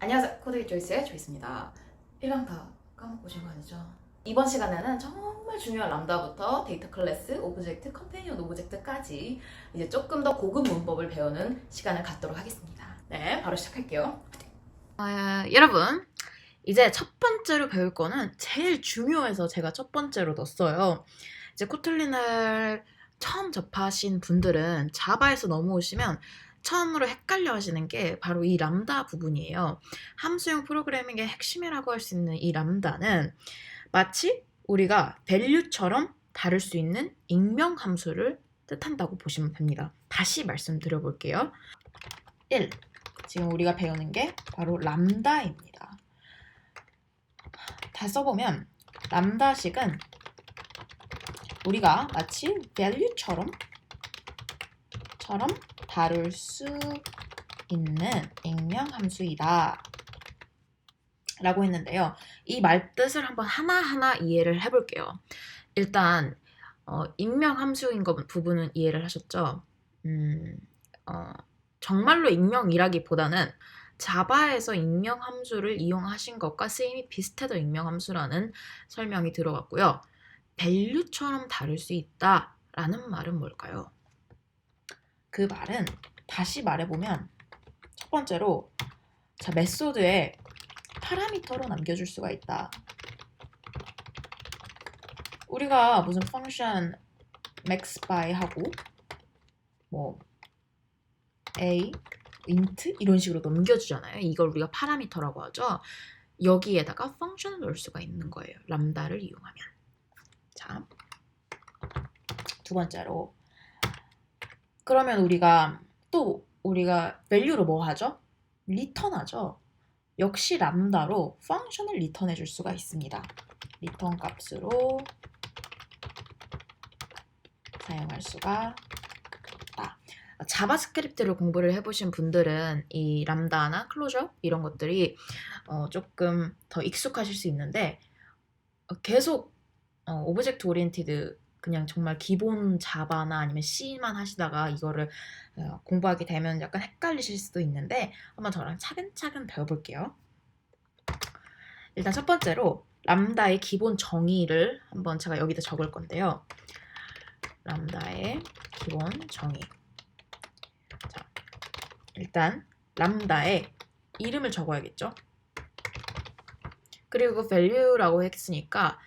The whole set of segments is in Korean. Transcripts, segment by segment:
안녕하세요. 코드 조이스의 조이스입니다. 1강 다 까먹고 오신 거 아니죠? 이번 시간에는 정말 중요한 람다부터 데이터 클래스, 오브젝트, 컴패니언 오브젝트까지 이제 조금 더 고급 문법을 배우는 시간을 갖도록 하겠습니다. 네, 바로 시작할게요. 여러분, 이제 첫 번째로 배울 거는 제일 중요해서 제가 첫 번째로 넣었어요. 이제 코틀린을 처음 접하신 분들은 자바에서 넘어오시면 처음으로 헷갈려 하시는 게 바로 이 람다 부분이에요. 함수형 프로그래밍의 핵심이라고 할 수 있는 이 람다는 마치 우리가 value처럼 다룰 수 있는 익명 함수를 뜻한다고 보시면 됩니다. 다시 말씀드려 볼게요. 1. 지금 우리가 배우는 게 바로 람다입니다. 다 써보면 람다식은 우리가 마치 value처럼 다룰 수 있는 익명 함수이다 라고 했는데요. 이 말뜻을 한번 하나하나 이해를 해볼게요. 일단 익명 함수인 부분은 이해를 하셨죠? 정말로 익명이라기보다는 자바에서 익명 함수를 이용하신 것과 쓰임이 비슷해서 익명 함수라는 설명이 들어갔고요. value처럼 다룰 수 있다라는 말은 뭘까요? 그 말은 다시 말해보면 첫 번째로 자 메소드에 파라미터로 남겨줄 수가 있다. 우리가 무슨 펑션 max by 하고 뭐 a, int 이런 식으로 넘겨주잖아요. 이걸 우리가 파라미터라고 하죠. 여기에다가 펑션을 넣을 수가 있는 거예요. 람다를 이용하면. 자, 두 번째로 그러면 우리가 value로 뭐 하죠? 리턴하죠. 역시 람다로 펑션을 리턴해 줄 수가 있습니다. 리턴 값으로 사용할 수가 있다. 자바스크립트를 공부를 해보신 분들은 이 람다나 클로저 이런 것들이 조금 더 익숙하실 수 있는데 계속 오브젝트 오리엔티드 그냥 정말 기본 자바나 아니면 C만 하시다가 이거를 공부하게 되면 약간 헷갈리실 수도 있는데 한번 저랑 차근차근 배워볼게요. 일단 첫 번째로 람다의 기본 정의를 한번 제가 여기다 적을 건데요. 람다의 기본 정의. 자, 일단 람다의 이름을 적어야겠죠. 그리고 value라고 했으니까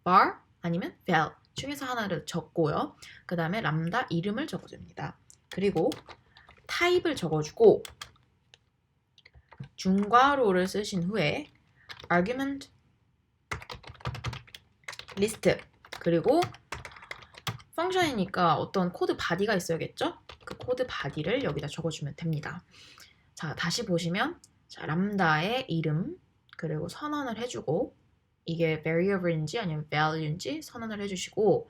var 아니면 val 중에서 하나를 적고요. 그 다음에 람다 이름을 적어줍니다. 그리고 타입을 적어주고 중괄호를 쓰신 후에 argument list 그리고 펑션이니까 어떤 코드 바디가 있어야겠죠? 그 코드 바디를 여기다 적어주면 됩니다. 자, 다시 보시면 자, 람다의 이름 그리고 선언을 해주고 이게 variable인지 아니면 value인지 선언을 해주시고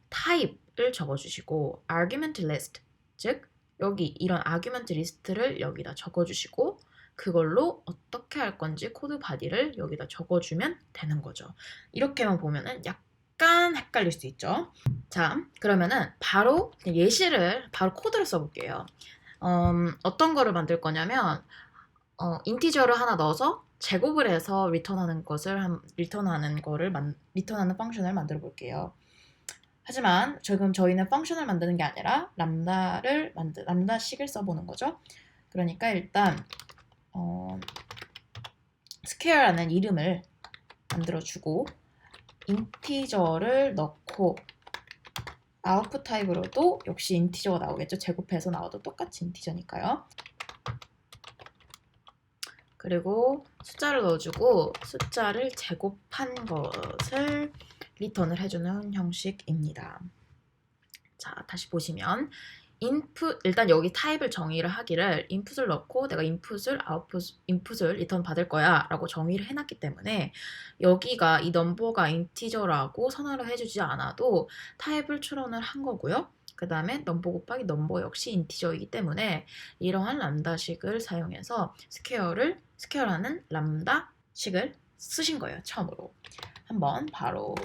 타입을 적어주시고 argument list 즉 여기 이런 argument list를 여기다 적어주시고 그걸로 어떻게 할 건지 코드 바디를 여기다 적어주면 되는 거죠. 이렇게만 보면은 약간 헷갈릴 수 있죠. 자, 그러면은 바로 예시를 바로 코드를 써볼게요. 어떤 거를 만들 거냐면 인티저를 하나 넣어서 제곱을 해서 리턴하는 펑션을 만들어 볼게요. 하지만 지금 저희는 펑션을 만드는 게 아니라 람다식을 써보는 거죠. 그러니까 일단 square라는 이름을 만들어주고 인티저를 넣고 아웃풋 타입으로도 역시 인티저가 나오겠죠. 제곱해서 나와도 똑같이 인티저니까요. 그리고 숫자를 넣어주고 숫자를 제곱한 것을 리턴을 해주는 형식입니다. 자, 다시 보시면 일단 여기 타입을 정의를 하기를 인풋을 넣고 내가 인풋을 리턴 받을 거야 라고 정의를 해놨기 때문에 여기가 이 넘버가 인티저라고 선언을 해주지 않아도 타입을 출원을 한 거고요. 그 다음에 넘버 곱하기 넘버 역시 인티저이기 때문에 이러한 람다식을 사용해서 스퀘어라는 람다식을 쓰신 거예요. 처음으로. 한번 바로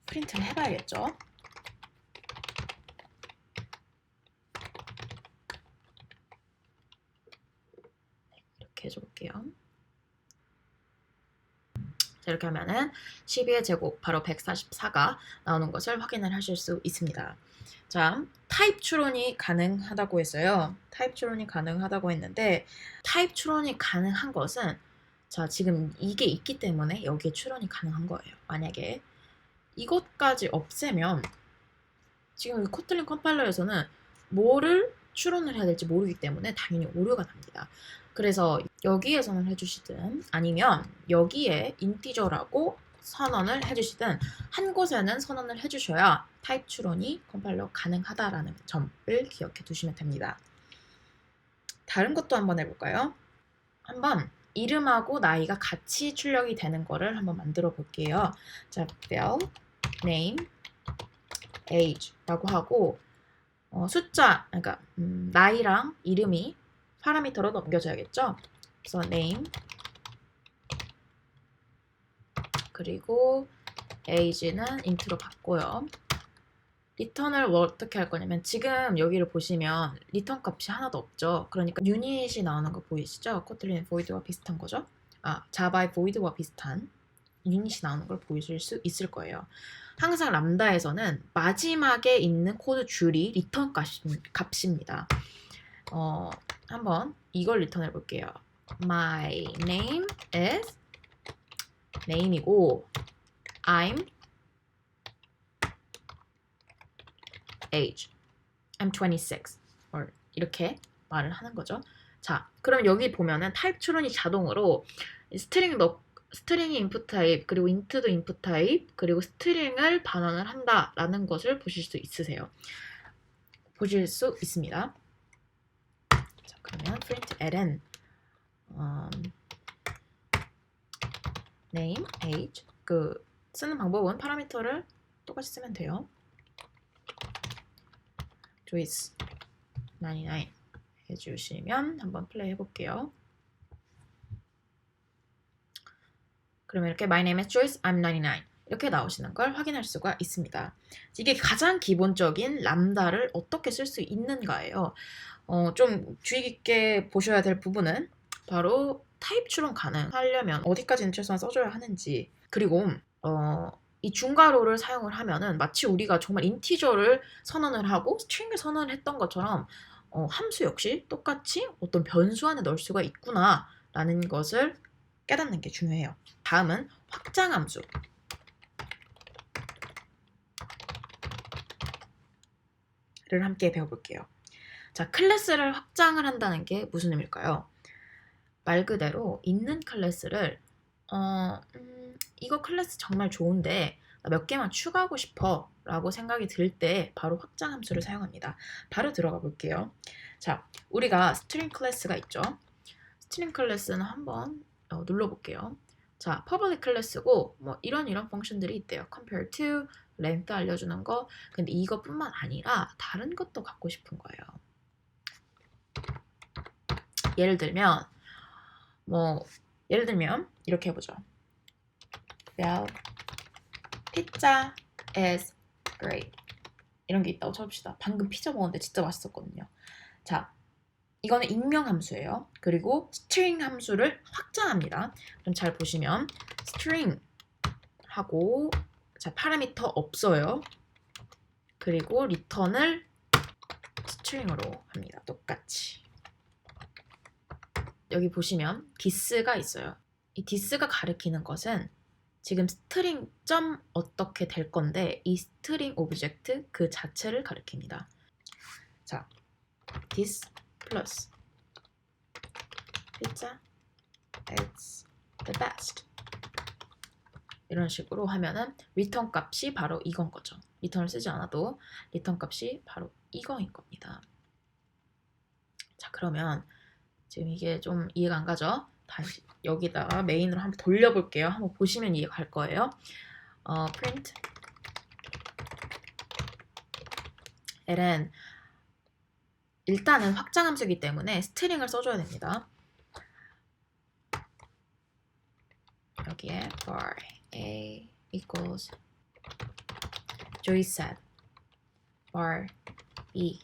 프린트를 해봐야겠죠. 이렇게 해줘볼게요. 자, 이렇게 하면은 12의 제곱 바로 144가 나오는 것을 확인을 하실 수 있습니다. 자, 타입 추론이 가능하다고 했어요. 타입 추론이 가능하다고 했는데 타입 추론이 가능한 것은 자, 지금 이게 있기 때문에 여기에 추론이 가능한 거예요. 만약에 이것까지 없애면 지금 이 코틀린 컴파일러에서는 뭐를 추론을 해야 될지 모르기 때문에 당연히 오류가 납니다. 그래서 여기에서는 해주시든 아니면 여기에 인티저라고 선언을 해주시든 한 곳에는 선언을 해주셔야 타입 추론이 컴파일러 가능하다라는 점을 기억해 두시면 됩니다. 다른 것도 한번 해볼까요? 한번 이름하고 나이가 같이 출력이 되는 거를 한번 만들어 볼게요. 자, spell, name, age라고 하고 숫자, 그러니까 나이랑 이름이 파라미터로 넘겨져야겠죠. 그래서 name 그리고 age는 int로 바꿔요. 리턴을 어떻게 할 거냐면 지금 여기를 보시면 리턴 값이 하나도 없죠. 그러니까 유닛이 나오는 거 보이시죠? 코틀린 void와 비슷한 거죠. 자바의 void와 비슷한 유닛이 나오는 걸 보실 수 있을 거예요. 항상 람다에서는 마지막에 있는 코드 줄이 리턴 값입니다. 한번 이걸 리턴해 볼게요. My name is name이고 I'm age. I'm 26. 이렇게 말을 하는 거죠. 자, 그럼 여기 보면은 타입 추론이 자동으로 스트링이 인풋 타입, 그리고 int도 인풋 타입, 그리고 스트링을 반환을 한다라는 것을 보실 수 있습니다. 자, 그러면 print ln name, age 쓰는 방법은 파라미터를 똑같이 쓰면 돼요. 조이스 99 해주시면 한번 플레이 해볼게요. 그러면 이렇게 My name is Joyce, I'm 99 이렇게 나오시는 걸 확인할 수가 있습니다. 이게 가장 기본적인 람다를 어떻게 쓸 수 있는가예요. 좀 주의 깊게 보셔야 될 부분은 바로 타입 추론 가능하려면 어디까지는 최소한 써줘야 하는지, 그리고 이 중괄호를 사용을 하면은 마치 우리가 정말 인티저를 선언을 하고 스트링을 선언을 했던 것처럼 함수 역시 똑같이 어떤 변수 안에 넣을 수가 있구나 라는 것을 깨닫는 게 중요해요. 다음은 확장 함수를 함께 배워볼게요. 자, 클래스를 확장을 한다는 게 무슨 의미일까요? 말 그대로 있는 클래스를 이거 클래스 정말 좋은데 나 몇 개만 추가하고 싶어 라고 생각이 들 때 바로 확장 함수를 사용합니다. 바로 들어가 볼게요. 자, 우리가 스트링 클래스가 있죠. 스트링 클래스는 한번 눌러볼게요. 자, public 클래스고 뭐 이런 펑션들이 있대요. compare to, length 알려주는 거. 근데 이것뿐만 아니라 다른 것도 갖고 싶은 거예요. 예를 들면 이렇게 해보죠. Well, pizza is great. 이런 게 있다고 쳐봅시다. 방금 피자 먹었는데 진짜 맛있었거든요. 자, 이거는 익명 함수예요. 그리고 string 함수를 확장합니다. 그럼 잘 보시면 string 하고 자, 파라미터 없어요. 그리고 리턴을 string으로 합니다. 똑같이. 여기 보시면 this가 있어요. 이 this가 가리키는 것은 지금 스트링 점 어떻게 될 건데 이 스트링 오브젝트 그 자체를 가리킵니다. 자, this plus pizza is the best 이런 식으로 하면은 리턴 값이 바로 이건 거죠. 리턴을 쓰지 않아도 리턴 값이 바로 이거인 겁니다. 자, 그러면 지금 이게 좀 이해가 안 가죠? 다시 여기다가 메인으로 한번 돌려볼게요. 한번 보시면 이해가 갈 거예요. print ln 일단은 확장 함수이기 때문에 스트링을 써줘야 됩니다. 여기에 for a equals Joyce said for b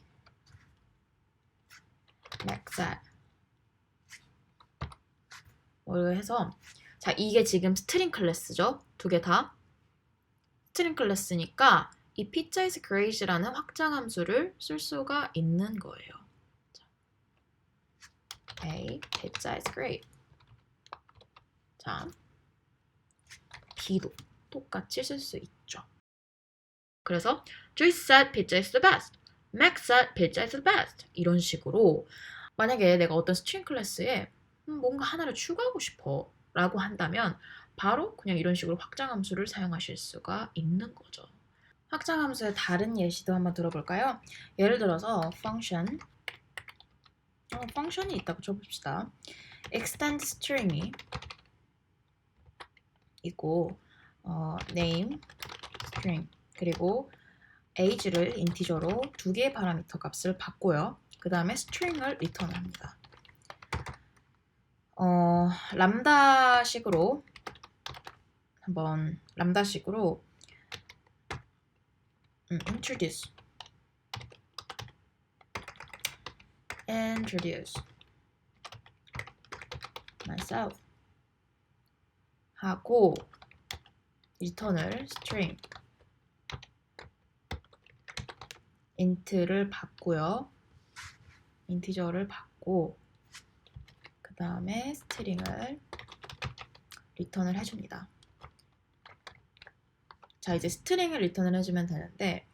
Max said 이거 해서 자, 이게 지금 스트링 클래스죠. 두 개 다. 스트링 클래스니까 이 pizza is great이라는 확장 함수를 쓸 수가 있는 거예요. 자, A, pizza is great. 자, B도 똑같이 쓸 수 있죠. 그래서 Joyce said pizza is the best. Max said pizza is the best. 이런 식으로 만약에 내가 어떤 스트링 클래스에 뭔가 하나를 추가하고 싶어 라고 한다면 바로 그냥 이런 식으로 확장함수를 사용하실 수가 있는 거죠. 확장함수의 다른 예시도 한번 들어볼까요? 예를 들어서 function 펑션이 있다고 쳐봅시다. extend string이 있고 name string 그리고 age를 인티저로 두 개의 파라미터 값을 받고요. 그 다음에 string을 리턴합니다. 람다식으로 한번 람다식으로 introduce myself 하고 리턴을 string int를 받고요. 인티저를 받고 그 다음에 스트링을 리턴을 해줍니다. 자, 이제 스트링을 리턴을 해주면 되는데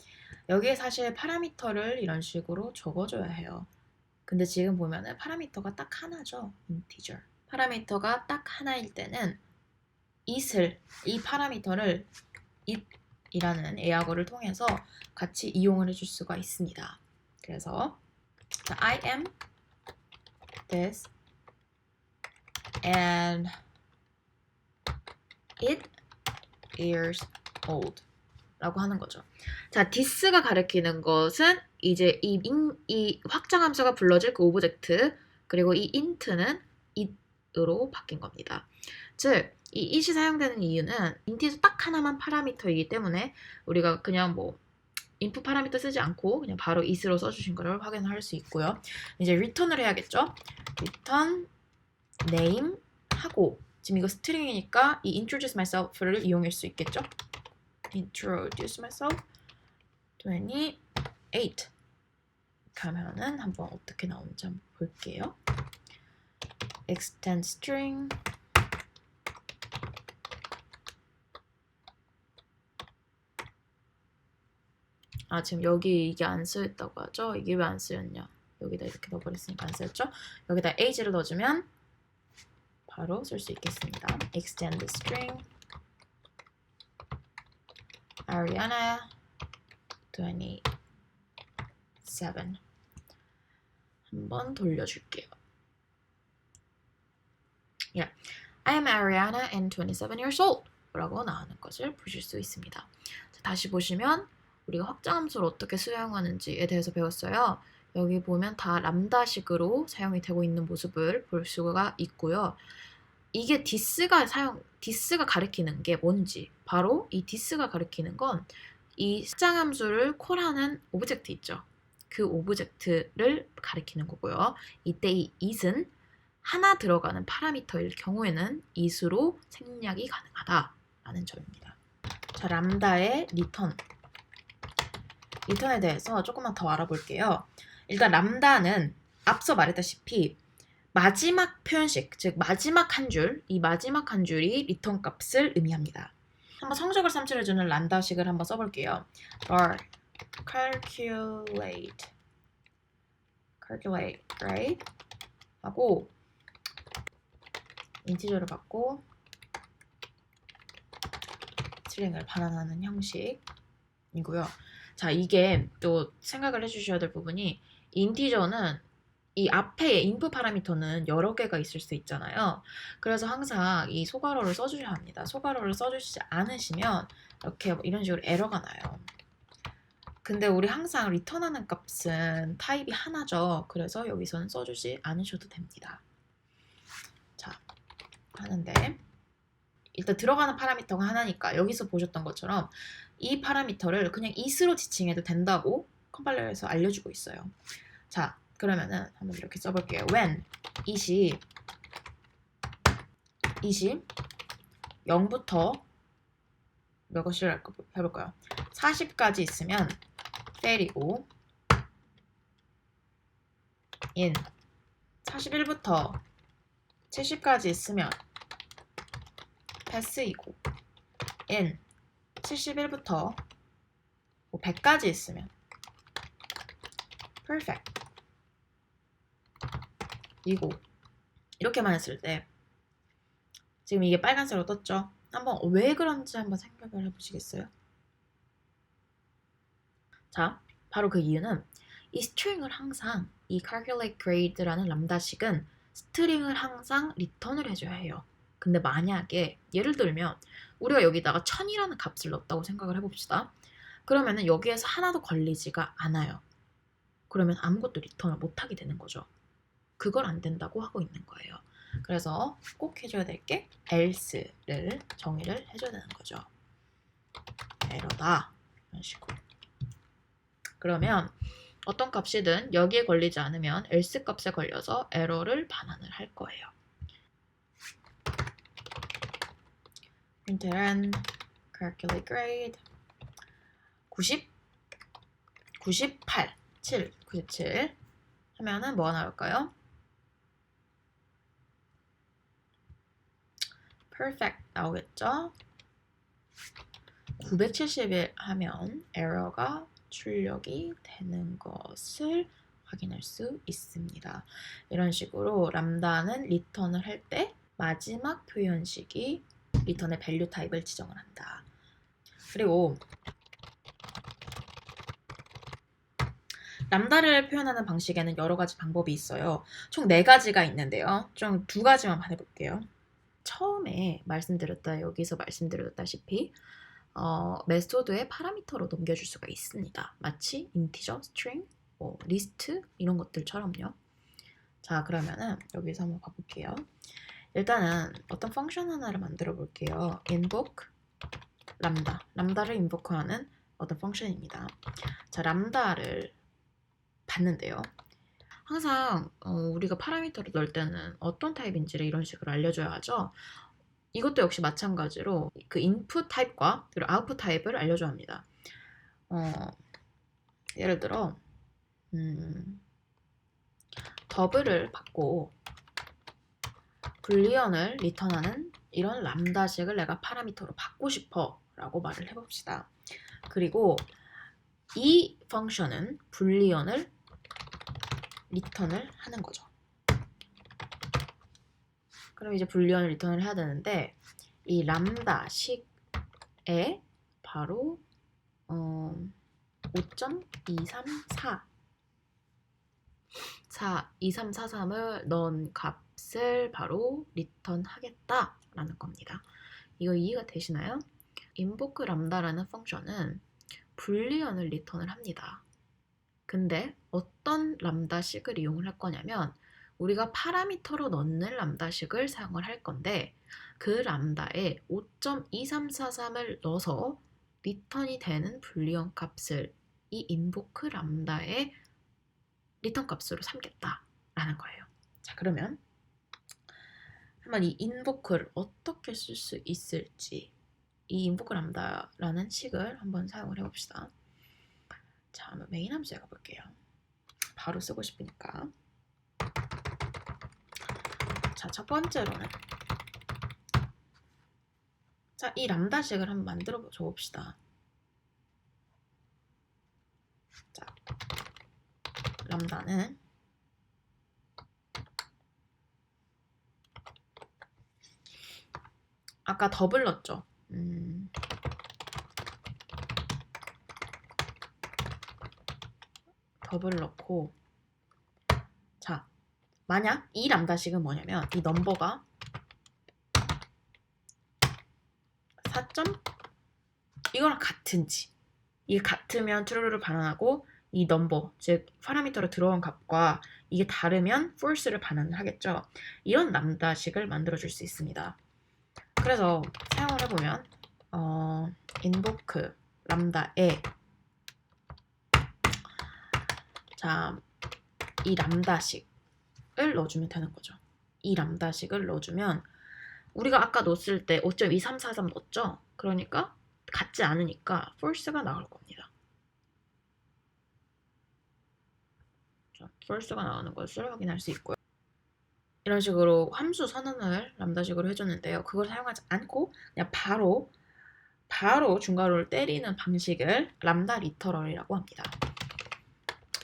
여기에 사실 파라미터를 이런 식으로 적어줘야 해요. 근데 지금 보면은 파라미터가 딱 하나죠. 인티저. 파라미터가 딱 하나일 때는 이 파라미터를 it이라는 에어거를 통해서 같이 이용을 해줄 수가 있습니다. 그래서 I am this and it is old 라고 하는 거죠. 자, this가 가리키는 것은 이제 이 확장함수가 불러질 그 오브젝트 그리고 이 int는 it으로 바뀐 겁니다. 즉, 이 it이 사용되는 이유는 인티저 딱 하나만 파라미터이기 때문에 우리가 그냥 뭐 input 파라미터 쓰지 않고 그냥 바로 it으로 써주신 거를 확인할 수 있고요. 이제 return을 해야겠죠. return name 하고 지금 이거 스트링이니까 이 introduce myself를 이용할 수 있겠죠. introduce myself 28 가면은 한번 어떻게 나오는지 한번 볼게요. extend string 지금 여기 이게 안 쓰였다고 하죠? 이게 왜 안 쓰였냐? 여기다 이렇게 넣어버렸으니까 안 쓰였죠? 여기다 age를 넣어주면 바로 쓸 수 있겠습니다. extend string Ariana 27 한번 돌려줄게요. Yeah. I am Ariana and 27 years old 라고 나오는 것을 보실 수 있습니다. 자, 다시 보시면 우리가 확장함수를 어떻게 사용하는지에 대해서 배웠어요. 여기 보면 다 람다식으로 사용이 되고 있는 모습을 볼 수가 있고요. 이게 this가 가리키는 게 뭔지 바로 이 this가 가리키는 건 이 확장함수를 콜하는 오브젝트 있죠. 그 오브젝트를 가리키는 거고요. 이때 이 it은 하나 들어가는 파라미터일 경우에는 it으로 생략이 가능하다라는 점입니다. 자, 람다의 리턴에 대해서 조금만 더 알아볼게요. 일단 람다는 앞서 말했다시피 마지막 표현식, 즉 마지막 한 줄, 이 마지막 한 줄이 리턴 값을 의미합니다. 한번 성적을 산출해주는 람다식을 한번 써볼게요. or calculate, right? 하고 인티저를 받고 스트링을 반환하는 형식이고요. 자, 이게 또 생각을 해주셔야 될 부분이 인티저는 이 앞에 인풋 파라미터는 여러 개가 있을 수 있잖아요. 그래서 항상 이 소괄호를 써주셔야 합니다. 소괄호를 써주시지 않으시면 이렇게 이런 식으로 에러가 나요. 근데 우리 항상 리턴하는 값은 타입이 하나죠. 그래서 여기서는 써주지 않으셔도 됩니다. 자, 하는데 일단 들어가는 파라미터가 하나니까 여기서 보셨던 것처럼 이 파라미터를 그냥 it으로 지칭해도 된다고 컴파일러에서 알려주고 있어요. 자, 그러면은 한번 이렇게 써볼게요. when it이 0부터 몇 것을 해볼까요? 40까지 있으면 때리고 in 41부터 70까지 있으면 패스이고 in 71부터 100까지 있으면 perfect 이고 이렇게만 했을 때 지금 이게 빨간색으로 떴죠? 한번 왜 그런지 한번 생각을 해보시겠어요? 자, 바로 그 이유는 이 스트링을 항상 이 calculate grade라는 람다식은 스트링을 항상 리턴을 해줘야 해요. 근데 만약에 예를 들면 우리가 여기다가 1000이라는 값을 넣었다고 생각을 해봅시다. 그러면은 여기에서 하나도 걸리지가 않아요. 그러면 아무것도 리턴을 못하게 되는 거죠. 그걸 안 된다고 하고 있는 거예요. 그래서 꼭 해줘야 될 게 else를 정의를 해줘야 되는 거죠. 에러다 이런 식으로. 그러면 어떤 값이든 여기에 걸리지 않으면 else 값에 걸려서 에러를 반환을 할 거예요. println calculate grade 90, 98, 7, 97 하면은 뭐가 나올까요? perfect 나오겠죠? 971 하면 에러가 출력이 되는 것을 확인할 수 있습니다. 이런 식으로 람다는 리턴을 할 때 마지막 표현식이 리턴의 밸류 타입을 지정을 한다. 그리고 람다를 표현하는 방식에는 여러 가지 방법이 있어요. 총 4가지가 있는데요. 좀 2가지만 해볼게요. 처음에 여기서 말씀드렸다시피 메소드의 파라미터로 넘겨줄 수가 있습니다. 마치 인티저, 스트링, 리스트 이런 것들처럼요. 자, 그러면은 여기서 한번 봐볼게요. 일단은 어떤 펑션 하나를 만들어 볼게요. invoke 람다를 인보크하는 어떤 펑션입니다. 자, 람다를 받는데요. 항상 우리가 파라미터를 넣을 때는 어떤 타입인지를 이런 식으로 알려줘야 하죠. 이것도 역시 마찬가지로 그 인풋 타입과 그리고 아웃풋 타입을 알려줘야 합니다. 예를 들어 더블을 받고 불리언을 리턴하는 이런 람다식을 내가 파라미터로 받고 싶어 라고 말을 해봅시다. 그리고 이 펑션은 불리언을 리턴을 하는 거죠. 그럼 이제 불리언을 리턴을 해야 되는데 이 람다식에 바로 5.234을 넣은 값을 바로 리턴하겠다라는 겁니다. 이거 이해가 되시나요? invoke 람다라는 펑션은 불리언을 리턴을 합니다. 근데 어떤 람다식을 이용을 할 거냐면 우리가 파라미터로 넣는 람다식을 사용을 할 건데 그 람다에 5.2343을 넣어서 리턴이 되는 불리언 값을 이 invoke 람다의 리턴 값으로 삼겠다라는 거예요. 자, 그러면 한번 이 invoke를 어떻게 쓸 수 있을지 이 invoke 람다라는 식을 한번 사용을 해봅시다. 자, 한번 메인 함수에 가볼게요. 바로 쓰고 싶으니까. 자, 첫 번째로는 자, 이 람다식을 한번 만들어 봅시다. 자, 람다는 아까 더블 넣었죠. 더블 넣고 자, 만약 이 람다식은 뭐냐면 이 넘버가 4. 이거랑 같은지 이게 같으면 true를 반환하고 이 넘버 즉 파라미터로 들어온 값과 이게 다르면 false를 반환을 하겠죠. 이런 람다식을 만들어 줄 수 있습니다. 그래서 사용을 해보면 invoke 람다에 자, 이 람다식을 넣어주면 되는 거죠. 이 람다식을 넣어주면 우리가 아까 넣었을 때 5.2343 넣었죠? 그러니까 같지 않으니까 false가 나올 겁니다. 자, false가 나오는 것을 확인할 수 있고요. 이런 식으로 함수 선언을 람다식으로 해줬는데요. 그걸 사용하지 않고 그냥 바로 중괄호를 때리는 방식을 람다 리터럴이라고 합니다.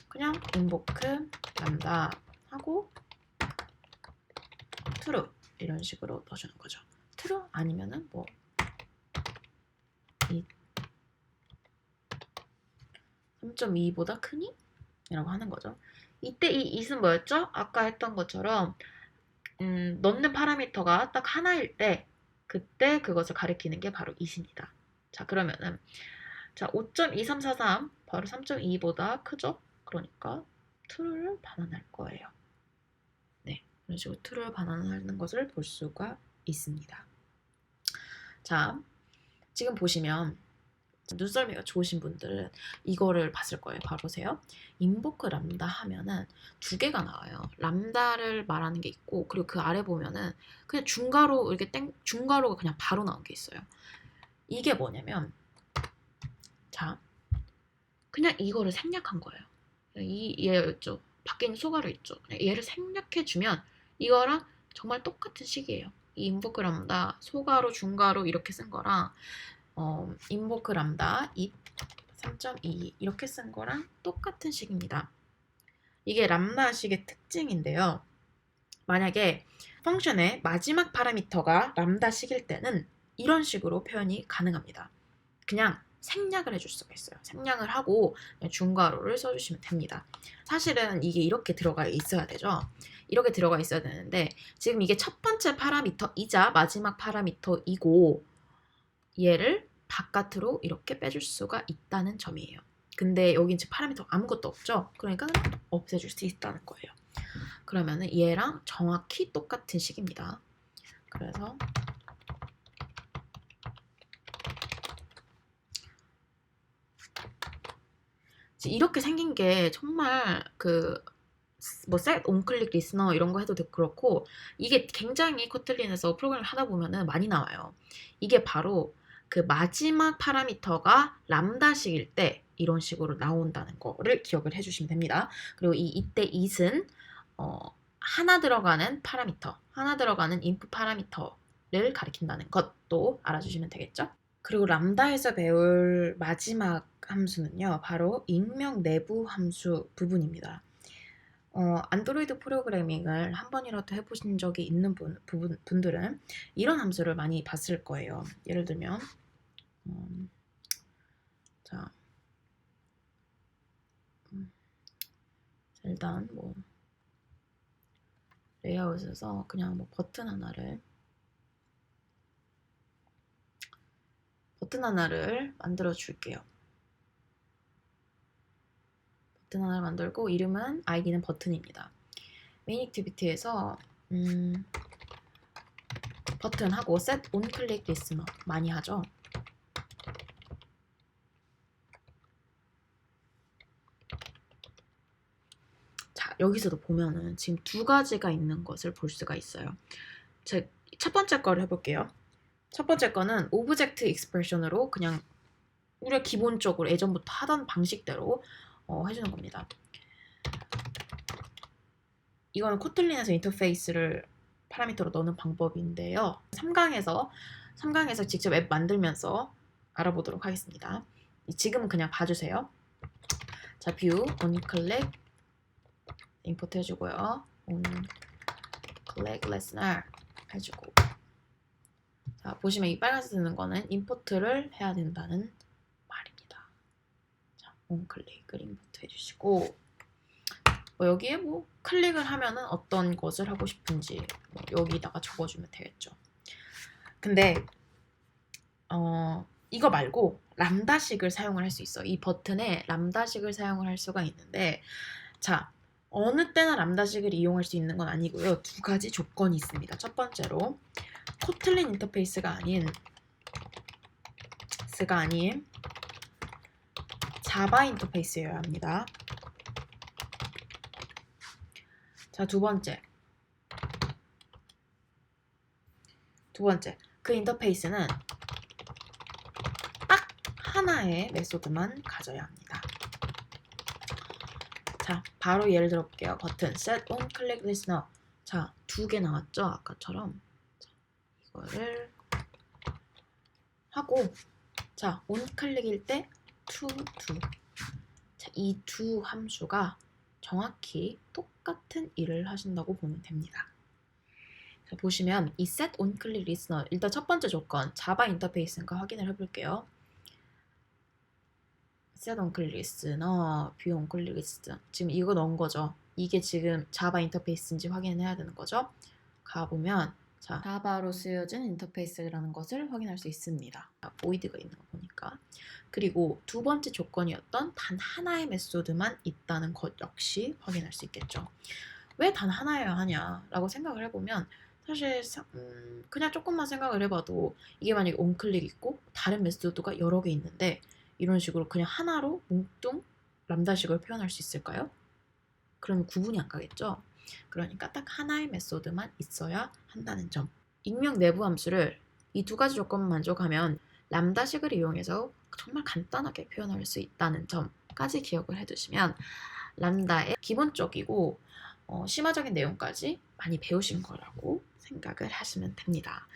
그냥 invoke 람다 하고 true 이런 식으로 넣어주는 거죠. true 아니면은 뭐 이 3.2보다 크니? 이라고 하는 거죠. 이때 이 it은 뭐였죠? 아까 했던 것처럼 넣는 파라미터가 딱 하나일 때 그때 그것을 가리키는 게 바로 it입니다. 자, 그러면은 자 5.2343 바로 3.2보다 크죠? 그러니까 true를 반환할 거예요. 네, 이런 식으로 true를 반환하는 것을 볼 수가 있습니다. 자, 지금 보시면 눈썰미가 좋으신 분들은 이거를 봤을 거예요. 봐보세요. invoke 람다 하면은 두 개가 나와요. 람다를 말하는 게 있고, 그리고 그 아래 보면은 그냥 중괄호 이렇게 중괄호가 그냥 바로 나온 게 있어요. 이게 뭐냐면, 자, 그냥 이거를 생략한 거예요. 얘 있죠. 밖에 있는 소괄호 있죠. 그냥 얘를 생략해주면 이거랑 정말 똑같은 식이에요. 이 invoke 람다 소괄호 중괄호 이렇게 쓴 거랑 invoke 람다 it 3.2 이렇게 쓴 거랑 똑같은 식입니다. 이게 람다식의 특징인데요. 만약에 펑션의 마지막 파라미터가 람다식일 때는 이런 식으로 표현이 가능합니다. 그냥 생략을 해줄 수가 있어요. 생략을 하고 그냥 중괄호를 써주시면 됩니다. 사실은 이게 이렇게 들어가 있어야 되죠. 이렇게 들어가 있어야 되는데 지금 이게 첫 번째 파라미터이자 마지막 파라미터이고 얘를 바깥으로 이렇게 빼줄 수가 있다는 점이에요. 근데 여긴 지금 파라미터 아무것도 없죠? 그러니까 그냥 없애줄 수 있다는 거예요. 그러면은 얘랑 정확히 똑같은 식입니다. 그래서 이렇게 생긴 게 정말 뭐 set onClick listener 이런 거 해도 그렇고 이게 굉장히 코틀린에서 프로그램을 하다 보면은 많이 나와요. 이게 바로 그 마지막 파라미터가 람다식일 때 이런 식으로 나온다는 거를 기억을 해주시면 됩니다. 그리고 이때 it은 하나 들어가는 파라미터, 하나 들어가는 input 파라미터를 가리킨다는 것도 알아주시면 되겠죠? 그리고 람다에서 배울 마지막 함수는요, 바로 익명 내부 함수 부분입니다. 안드로이드 프로그래밍을 한 번이라도 해보신 적이 있는 분들은 이런 함수를 많이 봤을 거예요. 예를 들면 자 일단 뭐 레이아웃에서 그냥 뭐 버튼 하나를 만들어 줄게요. 버튼 하나를 만들고 이름은 아이디는 버튼입니다. 메인 액티비티에서 버튼하고 set on click listener 많이 하죠. 자, 여기서도 보면은 지금 두 가지가 있는 것을 볼 수가 있어요. 첫 번째 거를 해볼게요. 첫 번째 거는 오브젝트 익스프레션으로 그냥 우리가 기본적으로 예전부터 하던 방식대로 해주는 겁니다. 이거는 코틀린에서 인터페이스를 파라미터로 넣는 방법인데요. 3강에서 직접 앱 만들면서 알아보도록 하겠습니다. 지금은 그냥 봐주세요. 자, view, onClick 임포트 해주고요. onClick listener 해주고. 자, 보시면 이 빨간색 뜨는 거는 임포트를 해야 된다는 말입니다. 자, onClick을 임포트 해주시고 여기에 뭐 클릭을 하면은 어떤 것을 하고 싶은지 여기다가 적어주면 되겠죠. 근데 이거 말고 람다식을 사용을 할 수 있어요. 이 버튼에 람다식을 사용을 할 수가 있는데 자, 어느 때나 람다식을 이용할 수 있는 건 아니고요. 두 가지 조건이 있습니다. 첫 번째로 코틀린 인터페이스가 아닌 자바 인터페이스여야 합니다. 자, 두 번째 두 번째, 그 인터페이스는 딱 하나의 메소드만 가져야 합니다. 자, 바로 예를 들어볼게요. 버튼 set on click listener. 자, 2개 나왔죠? 아까처럼. 자, 이거를 하고, 자, on 클릭일 때 to do. 자, 이 두 함수가 정확히 똑같은 일을 하신다고 보면 됩니다. 자, 보시면 이 set on click listener, 일단 첫 번째 조건 자바 인터페이스인가 확인을 해볼게요. set on click listener, view on click listener. 지금 이거 넣은 거죠. 이게 지금 자바 인터페이스인지 확인해야 되는 거죠. 가보면 자, 자바로 쓰여진 인터페이스라는 것을 확인할 수 있습니다. void가 있는 거 보니까. 그리고 두 번째 조건이었던 단 하나의 메소드만 있다는 것 역시 확인할 수 있겠죠. 왜 단 하나여야 하냐라고 생각을 해보면 사실 그냥 조금만 생각을 해봐도 이게 만약에 온클릭 있고 다른 메소드가 여러 개 있는데 이런 식으로 그냥 하나로 뭉뚱 람다식을 표현할 수 있을까요? 그러면 구분이 안 가겠죠? 그러니까 딱 하나의 메소드만 있어야 한다는 점. 익명 내부 함수를 이 두 가지 조건만 만족하면 람다식을 이용해서 정말 간단하게 표현할 수 있다는 점까지 기억을 해두시면 람다의 기본적이고 심화적인 내용까지 많이 배우신 거라고 생각을 하시면 됩니다.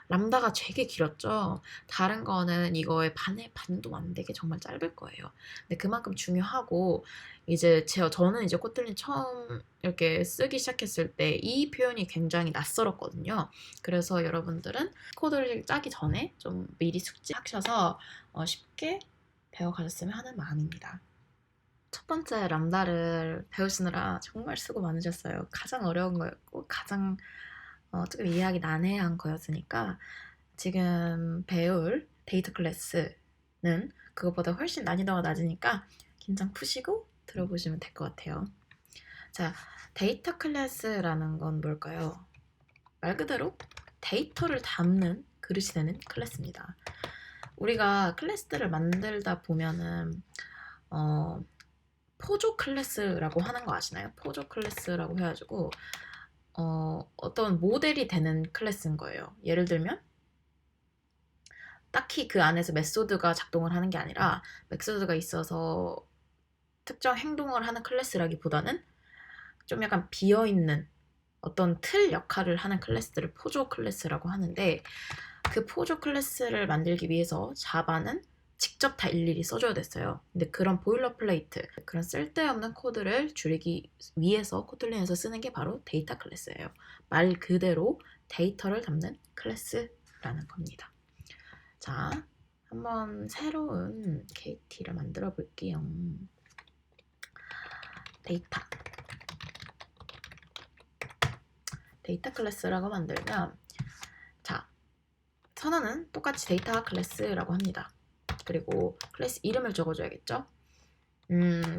람다가 되게 길었죠. 다른 거는 이거의 반의 반도 안 되게 정말 짧을 거예요. 근데 그만큼 중요하고 이제 저는 이제 코틀린 처음 이렇게 쓰기 시작했을 때 이 표현이 굉장히 낯설었거든요. 그래서 여러분들은 코드를 짜기 전에 좀 미리 숙지하셔서 쉽게 배워가셨으면 하는 마음입니다. 첫 번째 람다를 배우시느라 정말 수고 많으셨어요. 가장 어려운 거였고 가장 조금 이해하기 난해한 거였으니까 지금 배울 데이터 클래스는 그것보다 훨씬 난이도가 낮으니까 긴장 푸시고 들어보시면 될 것 같아요. 자, 데이터 클래스라는 건 뭘까요? 말 그대로 데이터를 담는 그릇이 되는 클래스입니다. 우리가 클래스들을 만들다 보면은 포조 클래스라고 하는 거 아시나요? 포조 클래스라고 해가지고 어떤 모델이 되는 클래스인 거예요. 예를 들면 딱히 그 안에서 메소드가 작동을 하는 게 아니라 메소드가 있어서 특정 행동을 하는 클래스라기보다는 좀 약간 비어있는 어떤 틀 역할을 하는 클래스들을 포조 클래스라고 하는데 그 포조 클래스를 만들기 위해서 자바는 직접 다 일일이 써줘야 됐어요. 근데 그런 보일러플레이트, 그런 쓸데없는 코드를 줄이기 위해서 코틀린에서 쓰는 게 바로 데이터 클래스예요. 말 그대로 데이터를 담는 클래스라는 겁니다. 자, 한번 새로운 KT를 만들어 볼게요. 데이터 클래스라고 만들면 자, 선언은 똑같이 데이터 클래스라고 합니다. 그리고 클래스 이름을 적어줘야겠죠.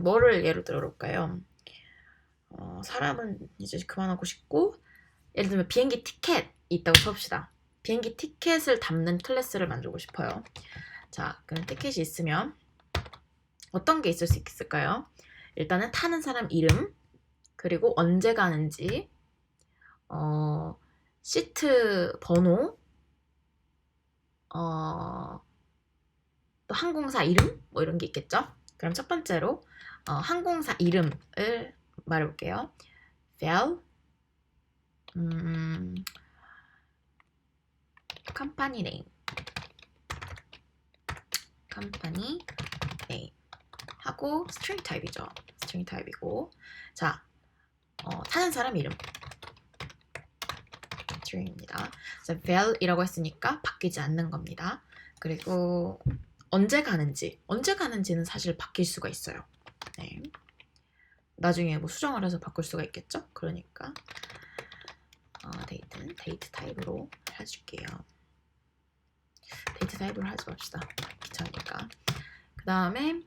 뭐를 예로 들어볼까요? 사람은 이제 그만하고 싶고 예를 들면 비행기 티켓이 있다고 쳐봅시다. 비행기 티켓을 담는 클래스를 만들고 싶어요. 자, 그럼 티켓이 있으면 어떤 게 있을 수 있을까요? 일단은 타는 사람 이름, 그리고 언제 가는지, 시트 번호, 또 항공사 이름 뭐 이런 게 있겠죠. 그럼 첫 번째로 항공사 이름을 말해볼게요. Val company name 하고 string 타입이죠. string 타입이고 자 타는 사람 이름 string입니다. 자, Val이라고 했으니까 바뀌지 않는 겁니다. 그리고 언제 가는지는 사실 바뀔 수가 있어요. 네. 나중에 뭐 수정을 해서 바꿀 수가 있겠죠? 그러니까 데이트는 데이트 타입으로 해줄게요. 데이트 타입으로 하지 맙시다. 귀찮으니까. 그 다음에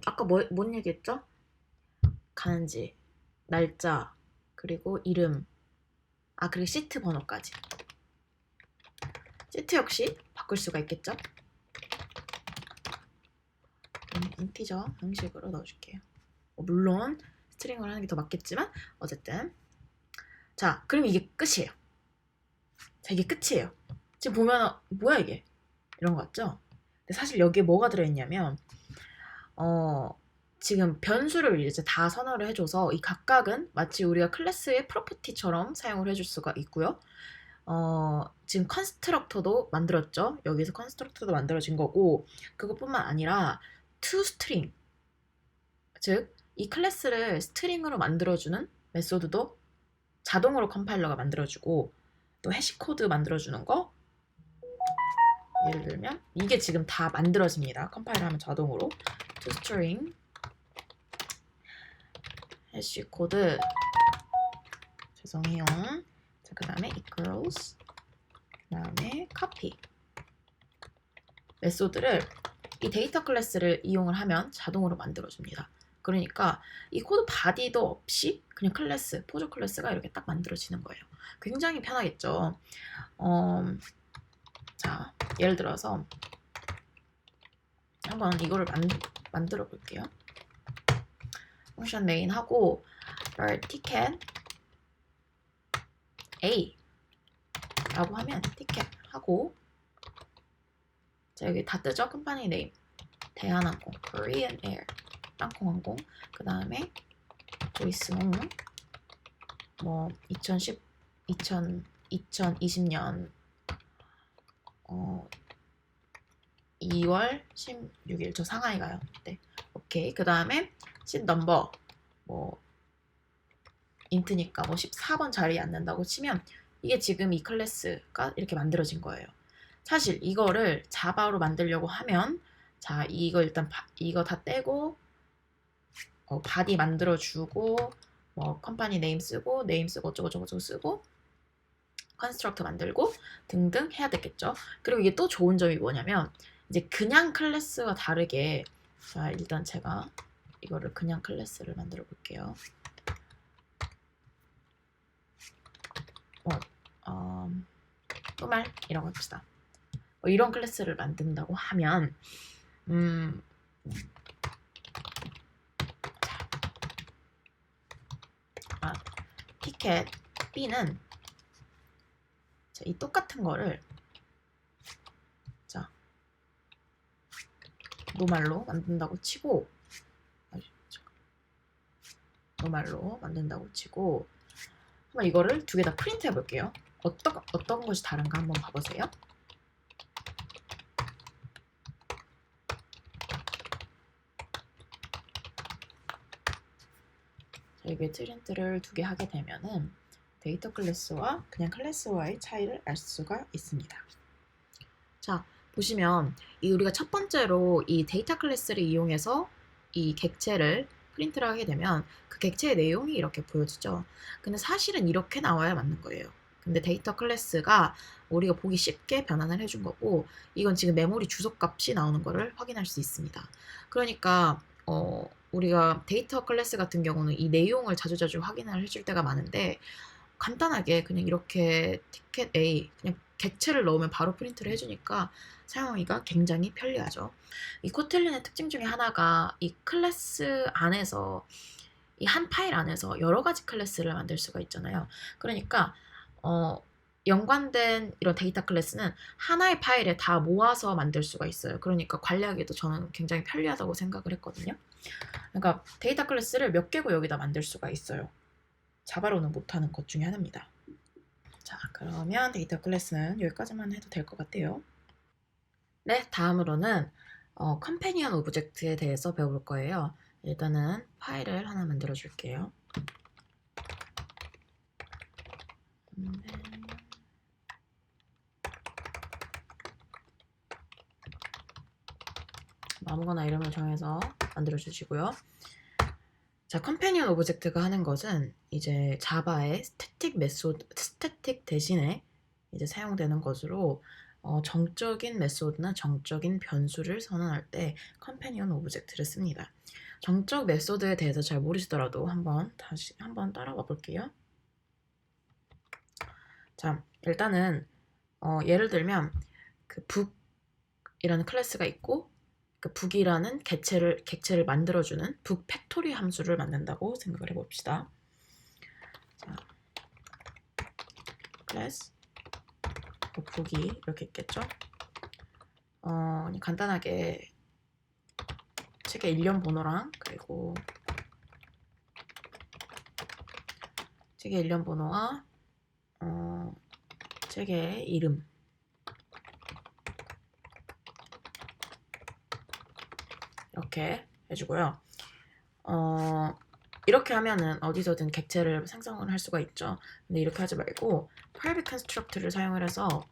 아까 뭔 얘기했죠? 가는지, 날짜, 그리고 이름, 그리고 시트 번호까지. 시트 역시 바꿀 수가 있겠죠? 인티저 형식으로 넣어줄게요. 물론 스트링을 하는 게 더 맞겠지만 어쨌든 자, 그럼 이게 끝이에요. 자, 이게 끝이에요. 지금 보면 뭐야 이게? 이런 거 같죠? 근데 사실 여기에 뭐가 들어있냐면 지금 변수를 이제 다 선언을 해줘서 이 각각은 마치 우리가 클래스의 프로퍼티처럼 사용을 해줄 수가 있고요. 지금 컨스트럭터도 만들었죠. 여기서 컨스트럭터도 만들어진 거고 그것뿐만 아니라 toString 즉 이 클래스를 스트링으로 만들어주는 메소드도 자동으로 컴파일러가 만들어주고 또 해시코드 만들어주는 거 예를 들면 이게 지금 다 만들어집니다. 컴파일하면 자동으로 toString 해시코드 죄송해요. 자, 그 다음에 equals 그 다음에 copy 메소드를 이 데이터 클래스를 이용을 하면 자동으로 만들어줍니다. 그러니까 이 코드 바디도 없이 그냥 클래스, 포조 클래스가 이렇게 딱 만들어지는 거예요. 굉장히 편하겠죠. 자, 예를 들어서 한번 이거를 만들어 볼게요. 펑션 메인 하고 ticket A 라고 하면 티켓 하고 자, 여기 다 뜨죠? 컴퍼니 네임 대한항공, Korean Air, 땅콩항공 그 다음에 조이스홍 뭐 2020년 2월 16일 저 상하이 가요. 네, 오케이. 그 다음에 신 넘버 뭐 인트니까 뭐 14번 자리에 앉는다고 치면 이게 지금 이 클래스가 이렇게 만들어진 거예요. 사실 이거를 자바로 만들려고 하면 자 이거 일단 이거 다 떼고 바디 만들어주고 뭐 컴퍼니 네임 쓰고 어쩌고저쩌고 쓰고 컨스트럭터 만들고 등등 해야 되겠죠. 그리고 이게 또 좋은 점이 뭐냐면 이제 그냥 클래스와 다르게 자 일단 제가 이거를 그냥 클래스를 만들어 볼게요. 또 말이라고 합시다. 이런 클래스를 만든다고 하면 티켓 B는 자, 이 똑같은 거를 자 노말로 만든다고 치고 노말로 만든다고 치고 한번 이거를 두 개 다 프린트 해볼게요. 어떤 것이 다른가 한번 봐보세요. 자, 이게 프린트를 두 개 하게 되면은 데이터 클래스와 그냥 클래스와의 차이를 알 수가 있습니다. 자, 보시면 우리가 첫 번째로 이 데이터 클래스를 이용해서 이 객체를 프린트를 하게 되면 그 객체의 내용이 이렇게 보여지죠. 근데 사실은 이렇게 나와야 맞는 거예요. 근데 데이터 클래스가 우리가 보기 쉽게 변환을 해준 거고 이건 지금 메모리 주소값이 나오는 거를 확인할 수 있습니다. 그러니까 우리가 데이터 클래스 같은 경우는 이 내용을 자주자주 확인을 해줄 때가 많은데 간단하게 그냥 이렇게 티켓 A 그냥 객체를 넣으면 바로 프린트를 해주니까 사용하기가 굉장히 편리하죠. 이 코틀린의 특징 중에 하나가 이 클래스 안에서 이 한 파일 안에서 여러 가지 클래스를 만들 수가 있잖아요. 그러니까 연관된 이런 데이터 클래스는 하나의 파일에 다 모아서 만들 수가 있어요. 그러니까 관리하기도 저는 굉장히 편리하다고 생각을 했거든요. 그러니까 데이터 클래스를 몇 개고 여기다 만들 수가 있어요. 자바로는 못하는 것 중에 하나입니다. 자, 그러면 데이터 클래스는 여기까지만 해도 될 것 같아요. 네, 다음으로는 컴패니언 오브젝트에 대해서 배울 거예요. 일단은 파일을 하나 만들어 줄게요. 아무거나 이름을 정해서 만들어 주시고요. 자, 컴패니언 오브젝트가 하는 것은 이제 자바의 스태틱 대신에 이제 사용되는 것으로 정적인 메소드나 정적인 변수를 선언할 때 컴패니언 오브젝트를 씁니다. 정적 메소드에 대해서 잘 모르시더라도 한번 따라와 볼게요. 자, 일단은 예를 들면 그 북이라는 클래스가 있고 그 북이라는 객체를 만들어주는 북 팩토리 함수를 만든다고 생각을 해봅시다. 자, 클래스 돋보기 이렇게 있겠죠. 간단하게 책의 일련 번호랑 그리고 책의 일련 번호와 책의 이름 이렇게 해주고요. 이렇게 하면은 어디서든 객체를 생성을 할 수가 있죠. 근데 이렇게 하지 말고 private construct를 사용을 해서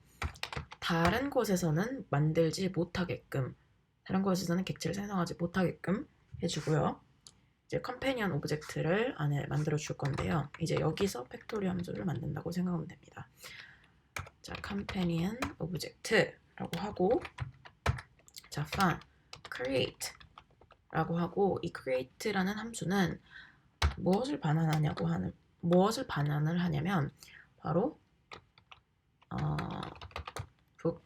다른 곳에서는 만들지 못하게끔, 다른 곳에서는 객체를 생성하지 못하게끔 해주고요. 이제 컴패니언 오브젝트를 안에 만들어 줄 건데요. 이제 여기서 팩토리 함수를 만든다고 생각하면 됩니다. 자, 컴패니언 오브젝트라고 하고, 자, find create 라고 하고, 이 create라는 함수는 무엇을 반환을 하냐면 바로 book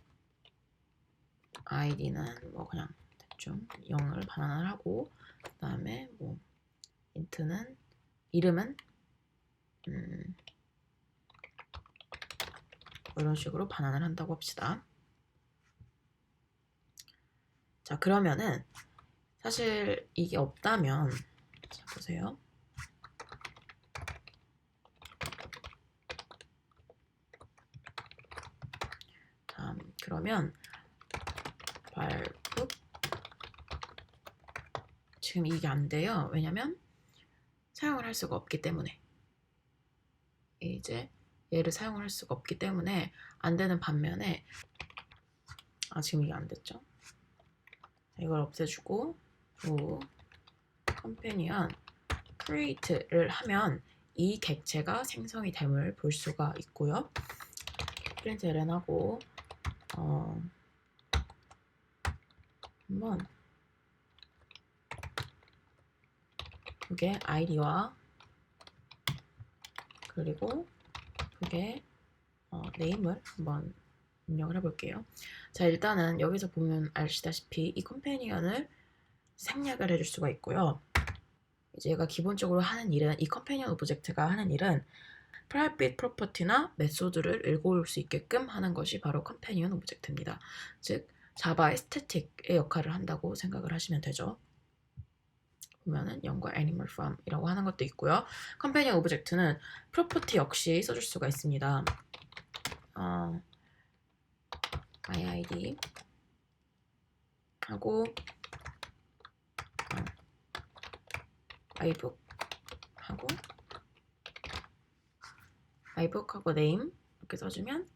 id는 뭐 그냥 대충 0을 반환을 하고, 그 다음에 뭐 int는 이름은 이런 식으로 반환을 한다고 합시다. 자, 그러면은 사실 이게 없다면, 자, 보세요. 자, 그러면 발북 지금 이게 안 돼요. 왜냐면 사용을 할 수가 없기 때문에, 이제 얘를 사용을 할 수가 없기 때문에 안 되는 반면에, 지금 이게 안 됐죠. 이걸 없애주고 또 컴패니언 create를 하면 이 객체가 생성이 됨을 볼 수가 있고요. 프린트 ln 하고 한번 그게 id와 그리고 그게 name을 한번 입력을 해볼게요. 자, 일단은 여기서 보면 아시다시피 이 컴패니언을 생략을 해줄 수가 있고요. 이제 얘가 기본적으로 하는 일은, 이 컴패니언 오브젝트가 하는 일은 프라이빗 프로퍼티나 메소드를 읽어올 수 있게끔 하는 것이 바로 컴패니언 오브젝트입니다. 즉 자바의 스태틱의 역할을 한다고 생각을 하시면 되죠. 보면은 연과 animal from 이라고 하는 것도 있고요. 컴패니언 오브젝트는 프로퍼티 역시 써줄 수가 있습니다. myid 하고 ibook 하고 name 이렇게 써주면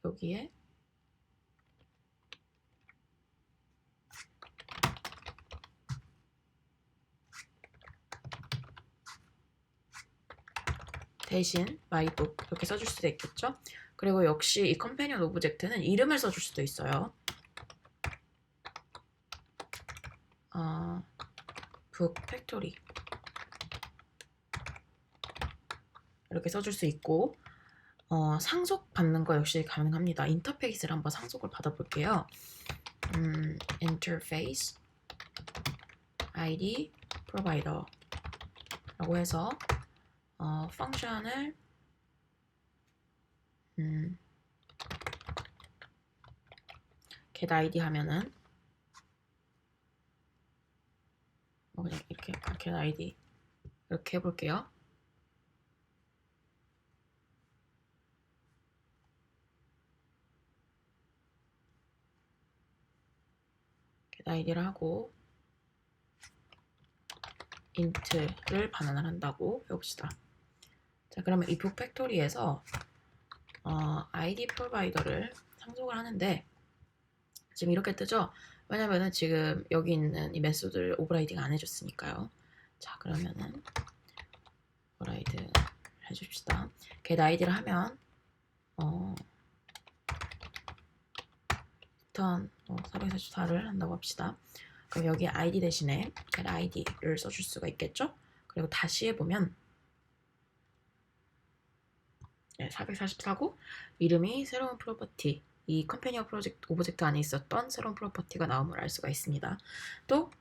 여기에 대신 mybook 이렇게 써줄 수도 있겠죠. 그리고 역시 이 컴패니언 오브젝트는 이름을 써줄 수도 있어요. book factory 이렇게 써줄 수 있고, 상속 받는 거 역시 가능합니다. 인터페이스를 한번 상속을 받아볼게요. interface id provider 라고 해서 펑션을 get id 하면은 그냥 이렇게 get id 이렇게 해볼게요. get id를 하고 int를 반환을 한다고 해봅시다. 자, 그러면 이 book factory에서 id provider를 상속을 하는데 지금 이렇게 뜨죠? 왜냐면은 지금 여기 있는 이 메소드를 오버라이딩 안 해줬으니까요. 자, 그러면은 오버라이드 해줍시다. get id를 하면 return 444를 한다고 합시다. 그럼 여기 id 대신에 get id를 써줄 수가 있겠죠? 그리고 다시 해보면 444고 이름이 새로운 프로퍼티, 이 컴패니언 오브젝트 안에 있었던 새로운 프로퍼티가 나옴을 알 수가 있습니다. 또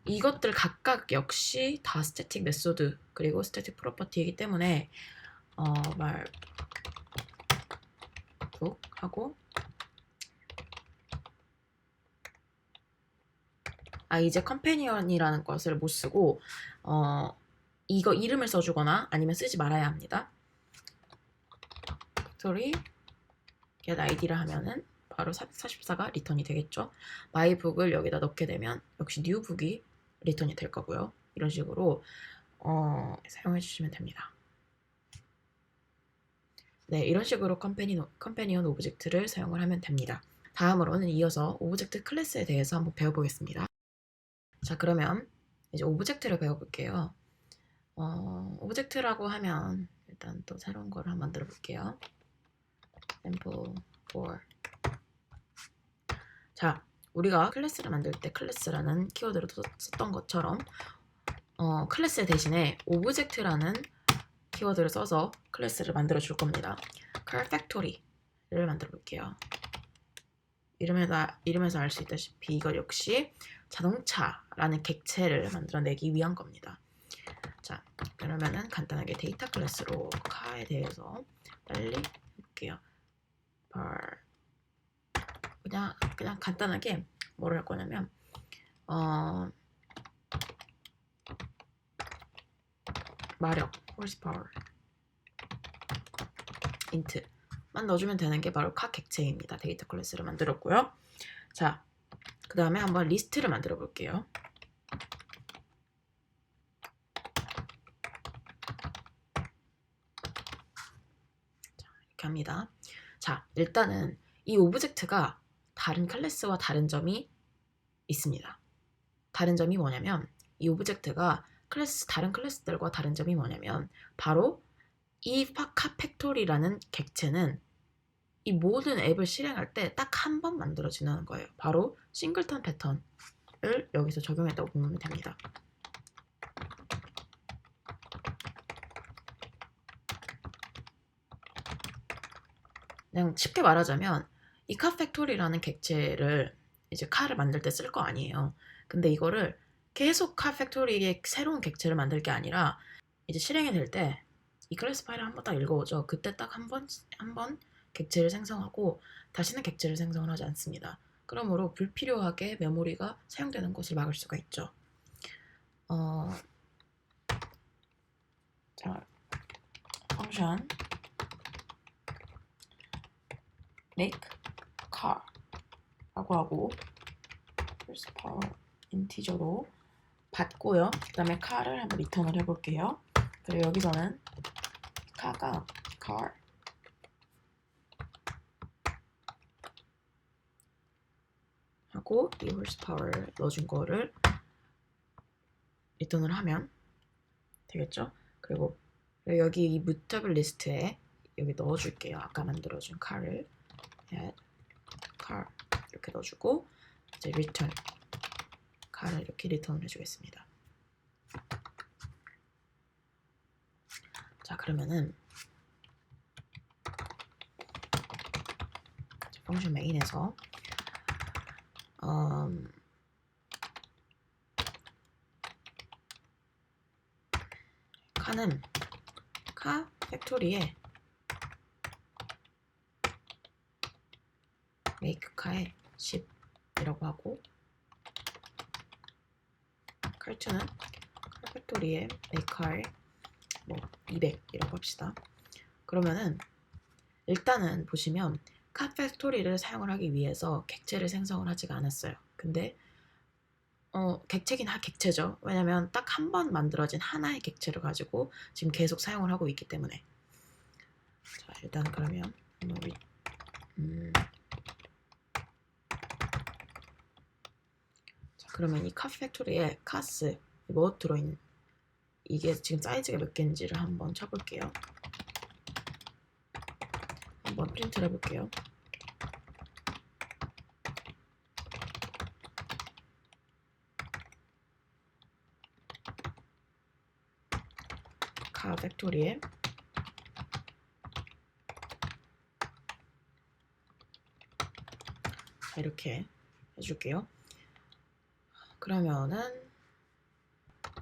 이것들 각각 역시 다 스태틱 메소드 그리고 스태틱 프로퍼티이기 때문에 하고 이제 컴패니언이라는 것을 못 쓰고 이거 이름을 써주거나 아니면 쓰지 말아야 합니다. 팩토리 get id를 하면은 바로 444가 리턴이 되겠죠. mybook을 여기다 넣게 되면 역시 newbook이 리턴이 될 거고요. 이런 식으로 사용해 주시면 됩니다. 네, 이런 식으로 컴패니언 오브젝트를 사용을 하면 됩니다. 다음으로는 이어서 오브젝트 클래스에 대해서 한번 배워보겠습니다. 자, 그러면 이제 오브젝트를 배워볼게요. 오브젝트라고 하면 일단 또 새로운 걸 한번 만들어 볼게요. example 4. 자, 우리가 클래스를 만들 때 클래스라는 키워드를 썼던 것처럼 클래스 대신에 오브젝트라는 키워드를 써서 클래스를 만들어 줄 겁니다. car factory를 만들어 볼게요. 이름에서 알 수 있다시피 이거 역시 자동차라는 객체를 만들어내기 위한 겁니다. 자, 그러면은 간단하게 데이터 클래스로 car에 대해서 빨리 해볼게요. 그냥 간단하게 뭐를 할 거냐면 마력, horsepower, int만 넣어주면 되는 게 바로 카 객체입니다. 데이터 클래스를 만들었고요. 자, 그 다음에 한번 리스트를 만들어 볼게요. 자, 이렇게 합니다. 자, 일단은 이 오브젝트가 다른 클래스와 다른 점이 있습니다. 다른 점이 뭐냐면 이 오브젝트가 다른 클래스들과 다른 점이 뭐냐면 바로 이 카 팩토리라는 객체는 이 모든 앱을 실행할 때 딱 한 번 만들어지는 거예요. 바로 싱글턴 패턴을 여기서 적용했다고 보면 됩니다. 그냥 쉽게 말하자면 이 카 팩토리라는 객체를 이제 카를 만들 때 쓸 거 아니에요. 근데 이거를 계속 카 팩토리의 새로운 객체를 만들 게 아니라 이제 실행이 될 때 이 클래스 파일을 한 번 딱 읽어오죠. 그때 딱 한 번 객체를 생성하고 다시는 객체를 생성을 하지 않습니다. 그러므로 불필요하게 메모리가 사용되는 것을 막을 수가 있죠. 자, 펑션 make car 라고 하고 first power 인티저로 받고요. 그 다음에 car를 한번 리턴을 해볼게요. 그리고 여기서는 car가 car 하고 이 horsepower 넣어준 거를 리턴을 하면 되겠죠. 그리고 여기 이 mutable 리스트에 여기 넣어줄게요. 아까 만들어준 car을 add car 이렇게 넣어주고 이제 return car을 이렇게 리턴을 해주겠습니다. 자, 그러면은 펑션 메인에서 카는 카 팩토리에 make 카에 10이라고 하고 car2는 카 팩토리에 make 카에 뭐 200이라고 합시다. 그러면은 일단은 보시면 카 팩토리를 사용을 하기 위해서 객체를 생성을 하지가 않았어요. 근데 객체긴 객체죠. 왜냐면 딱 한 번 만들어진 하나의 객체를 가지고 지금 계속 사용을 하고 있기 때문에. 자, 일단 그러면 자, 그러면 이 카 팩토리에 카스 뭐 들어있는 이게 지금 사이즈가 몇 개인지를 한번 쳐볼게요. 한번 프린트를 해볼게요. 카 팩토리에 이렇게 해줄게요. 그러면은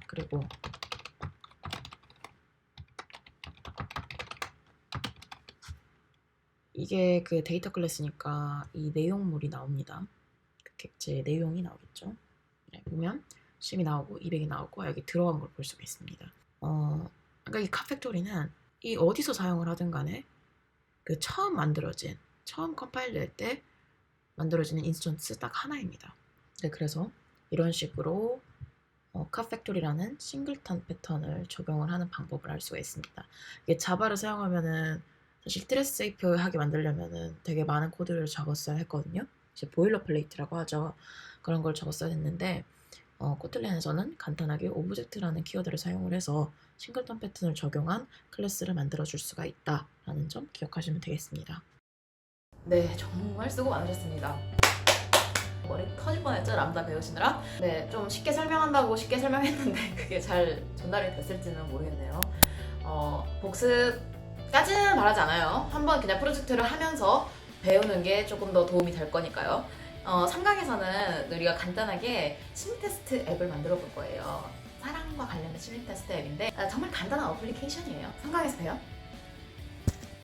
그리고 이게 그 데이터 클래스니까 이 내용물이 나옵니다. 그 객체 내용이 나오겠죠. 네, 보면 10이 나오고 200이 나오고 여기 들어간 걸 볼 수가 있습니다. 그러니까 이 카팩토리는 이 어디서 사용을 하든 간에 그 처음 컴파일 될 때 만들어지는 인스턴스 딱 하나입니다. 네, 그래서 이런 식으로 카팩토리라는 싱글턴 패턴을 적용을 하는 방법을 알 수가 있습니다. 이게 자바를 사용하면은 사실 트레스 세이프하게 만들려면은 되게 많은 코드를 적었어야 했거든요. 이제 보일러 플레이트라고 하죠. 그런 걸 적었어야 했는데 코틀린에서는 간단하게 오브젝트라는 키워드를 사용을 해서 싱글턴 패턴을 적용한 클래스를 만들어 줄 수가 있다라는 점 기억하시면 되겠습니다. 네, 정말 수고 많으셨습니다. 머리 터질 뻔했죠, 람다 배우시느라. 네, 좀 쉽게 설명한다고 쉽게 설명했는데 그게 잘 전달이 됐을지는 모르겠네요. 복습까지는 바라지 않아요. 한번 그냥 프로젝트를 하면서 배우는 게 조금 더 도움이 될 거니까요. 상강에서는 우리가 간단하게 심리 테스트 앱을 만들어 볼 거예요. 사랑과 관련된 심리 테스트 앱인데 정말 간단한 어플리케이션이에요. 상강에서 봬요.